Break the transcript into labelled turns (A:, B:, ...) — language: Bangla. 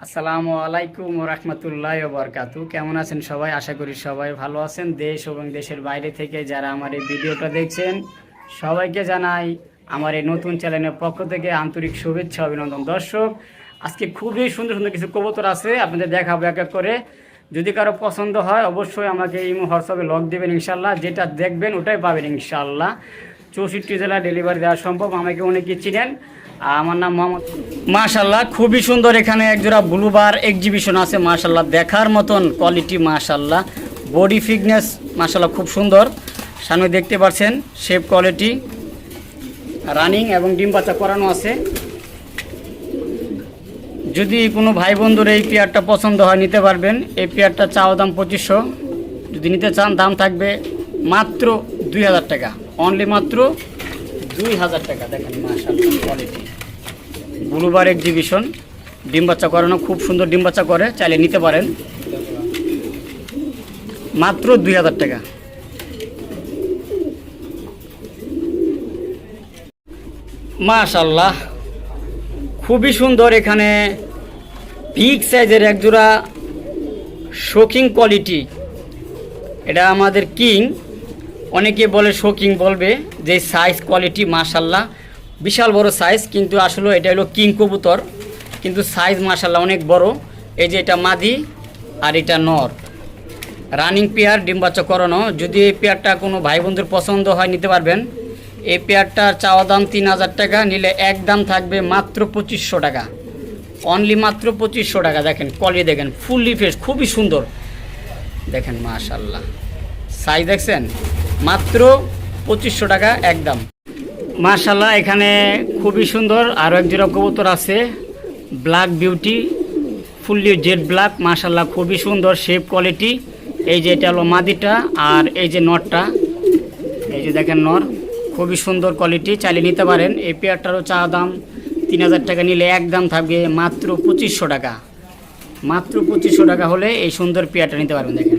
A: আসসালামু আলাইকুম রহমতুল্লাহ বরকাতু। কেমন আছেন সবাই? আশা করি সবাই ভালো আছেন। দেশ এবং দেশের বাইরে থেকে যারা আমার এই ভিডিওটা দেখছেন সবাইকে জানাই আমার এই নতুন চ্যানেলের পক্ষ থেকে আন্তরিক শুভেচ্ছা অভিনন্দন। দর্শক, আজকে খুবই সুন্দর সুন্দর কিছু কবুতর আছে, আপনাদের দেখাবো এক এক করে। যদি কারো পছন্দ হয় অবশ্যই আমাকে ইমো হোয়াটসঅ্যাপে লক দেবেন, ইনশাল্লাহ যেটা দেখবেন ওটাই পাবেন ইনশাল্লাহ। 64 জেলা ডেলিভারি দেওয়া সম্ভব। আমাকে অনেকে চিনেন, আমার নাম মোহাম্মদ। মাশাল্লাহ খুবই সুন্দর। এখানে একজোড়া ব্লুবার এক্সিবিশন আছে, মাশাল্লাহ দেখার মতন কোয়ালিটি, মাশাল্লাহ বডি ফিটনেস মাশাল্লাহ খুব সুন্দর। সামনে দেখতে পাচ্ছেন শেপ কোয়ালিটি, রানিং এবং ডিম বাচ্চা করানো আছে। যদি কোনো ভাই বন্ধুর এই পেয়ারটা পছন্দ হয় নিতে পারবেন। এই পেয়ারটা চাওয়া দাম 2500, যদি নিতে চান দাম থাকবে মাত্র 2000 টাকা, অনলি মাত্র 2000 টাকা। দেখেন মাশাআল্লাহ কোয়ালিটি, ব্লুবার এক্সিবিশন, ডিম বাচ্চা করানো, খুব সুন্দর ডিম বাচ্চা করে, চাইলে নিতে পারেন মাত্র 2000 টাকা। মাশাআল্লাহ খুবই সুন্দর। এখানে বিগ সাইজের একজোড়া শোকিং কোয়ালিটি, এটা আমাদের কিং, অনেকে বলে শোকিং বলবে, যে সাইজ কোয়ালিটি মাশাআল্লাহ বিশাল বড় সাইজ, কিন্তু আসলে এটা হলো কিং কবুতর, কিন্তু সাইজ মাশাআল্লাহ অনেক বড়। এই যে এটা মাদি আর এটা নর, রানিং পেয়ার, ডিম বাচ্চা করানো। যদি এই পেয়ারটা কোনো ভাই বন্ধুর পছন্দ হয় নিতে পারবেন। এই পেয়ারটার চাওয়া দাম 3000 টাকা, নিলে একদম থাকবে মাত্র 2500 টাকা, অনলি মাত্র 2500 টাকা। দেখেন কোয়ালিটি, দেখেন ফুললি ফ্রেশ, খুবই সুন্দর। দেখেন মাশাআল্লাহ সাইজ দেখছেন, মাত্র 2500 টাকা একদম। মাশাআল্লাহ এখানে খুবই সুন্দর আরও এক জোড়া কবুতর আছে, black beauty, fully jet black, মাশাআল্লাহ খুবই সুন্দর শেপ কোয়ালিটি। এই যে এটা হলো মাদিটা, আর এই যে নরটা, এই যে দেখেন নর, খুবই সুন্দর কোয়ালিটি, চাইলে নিতে পারেন। এই পেয়ারটারও চাওয়া দাম 3000 টাকা, নিলে একদম থাকবে মাত্র 2500 টাকা। মাত্র 2500 টাকা হলে এই সুন্দর পেয়ারটা নিতে পারবেন। দেখেন